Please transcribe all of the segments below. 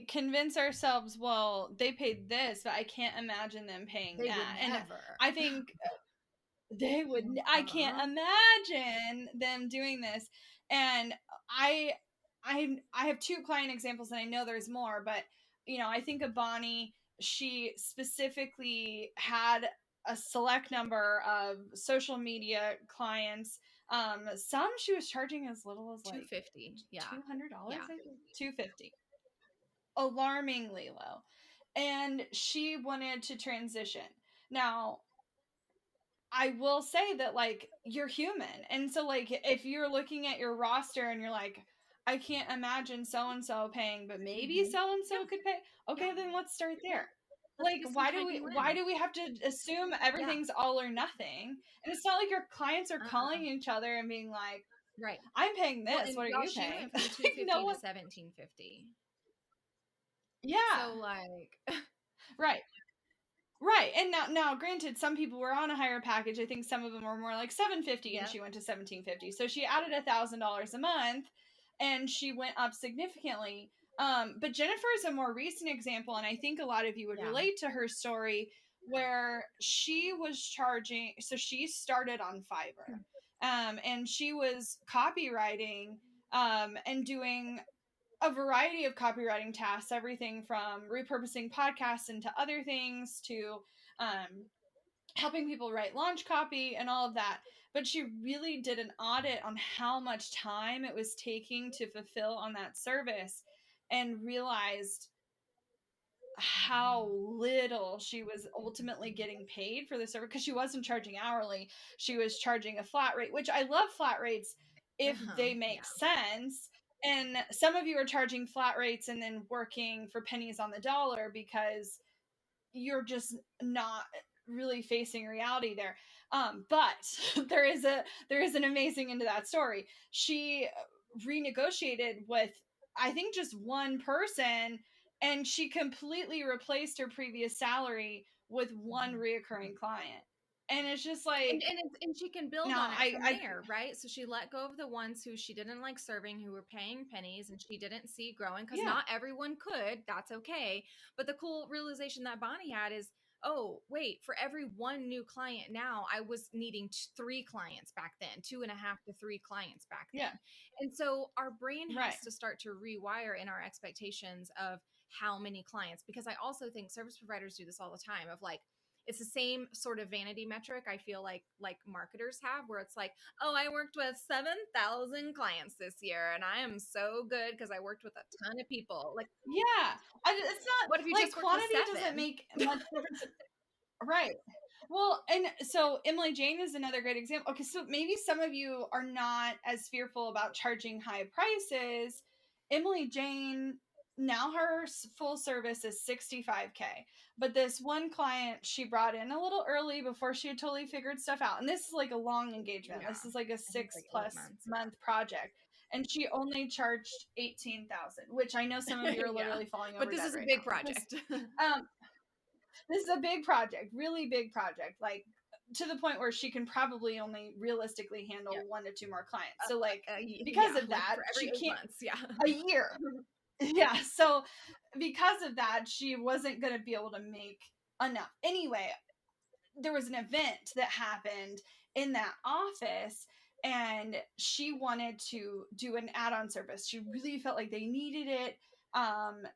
we convince ourselves, well, they paid this, but I can't imagine them paying They that. would never. And I think they would, I can't imagine them doing this. And I have two client examples, and I know there's more, but I think of Bonnie. She specifically had a select number of social media clients. Some she was charging as little as like $250. Yeah. $200. Yeah. I think $250. Alarmingly low. And she wanted to transition. Now, I will say that, like, you're human. And so, like, if you're looking at your roster and you're like, I can't imagine so-and-so paying, but maybe so-and-so could pay. Okay, then let's start there. Like, why do we have to assume everything's all or nothing? And it's not like your clients are calling each other and being like, right, I'm paying this. and What are you she paying? went from 250 No to one. 1750. Yeah. So like, right. Right. And now granted, some people were on a higher package. I think some of them were more like $750 and she went to $1750. So she added $1,000 a month and she went up significantly. But Jennifer is a more recent example, and I think a lot of you would relate to her story, where she was charging. So she started on Fiverr, and she was copywriting, and doing a variety of copywriting tasks, everything from repurposing podcasts into other things to helping people write launch copy and all of that. But she really did an audit on how much time it was taking to fulfill on that service, and realized how little she was ultimately getting paid for the service, because she wasn't charging hourly. She was charging a flat rate, which I love flat rates if they make sense. And some of you are charging flat rates and then working for pennies on the dollar because you're just not really facing reality there. But there is an amazing end to that story. She renegotiated with, I think, just one person, and she completely replaced her previous salary with one reoccurring client. And it's just like, and she can build on it from there, right? So she let go of the ones who she didn't like serving, who were paying pennies and she didn't see growing, because not everyone could. That's okay. But the cool realization that Bonnie had is, oh, wait, for every one new client now, I was needing 3 clients back then, 2.5 to 3 clients back then. And so our brain has to start to rewire in our expectations of how many clients, because I also think service providers do this all the time, of like, it's the same sort of vanity metric I feel like marketers have, where it's like, oh, I worked with 7,000 clients this year and I am so good because I worked with a ton of people. Like, it's not, what if you like, just worked with quantity 7? doesn't make much difference. Right. Well, and so Emily Jane is another great example. Okay, so maybe some of you are not as fearful about charging high prices. Emily Jane, now her full service is $65K. But this one client she brought in a little early before she had totally figured stuff out. And this is like a long engagement. This is like a 6+ month project. And she only charged $18,000, which I know some of you are literally falling over. But this is a big project. This is a big project, really big project, like to the point where she can probably only realistically handle 1 to 2 more clients. So like, because of that, she can't. A year. Yeah. So because of that, she wasn't going to be able to make enough. Anyway, there was an event that happened in that office, and she wanted to do an add-on service. She really felt like they needed it.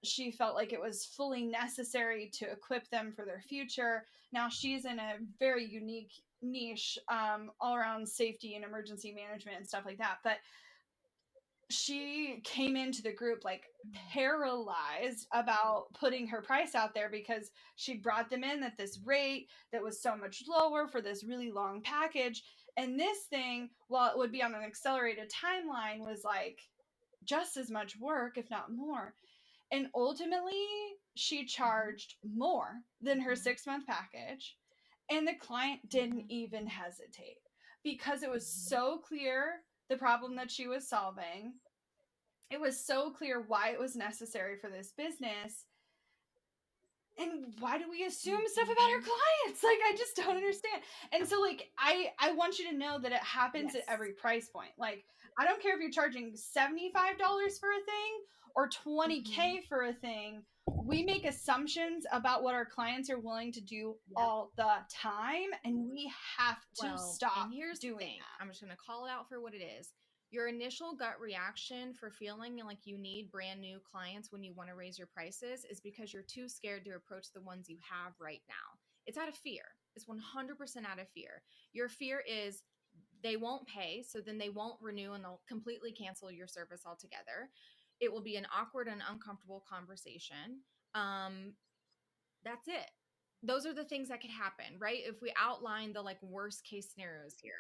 She felt like it was fully necessary to equip them for their future. Now she's in a very unique niche, all around safety and emergency management and stuff like that. But she came into the group like paralyzed about putting her price out there, because she brought them in at this rate that was so much lower for this really long package. And this thing, while it would be on an accelerated timeline, was like just as much work, if not more. And ultimately, she charged more than her 6-month package. And the client didn't even hesitate, because it was so clear the problem that she was solving. It was so clear why it was necessary for this business. and why do we assume stuff about our clients? Like, I just don't understand. And so, like, I want you to know that it happens at every price point. Like, I don't care if you're charging $75 for a thing or $20K for a thing. We make assumptions about what our clients are willing to do all the time, and we have to stop and here's doing the thing. that. I'm just going to call it out for what it is. Your initial gut reaction for feeling like you need brand new clients when you want to raise your prices is because you're too scared to approach the ones you have right now. It's out of fear. It's 100% out of fear. Your fear is they won't pay, so then they won't renew and they'll completely cancel your service altogether. It will be an awkward and uncomfortable conversation. That's it. Those are the things that could happen, right? If we outline the like worst case scenarios here.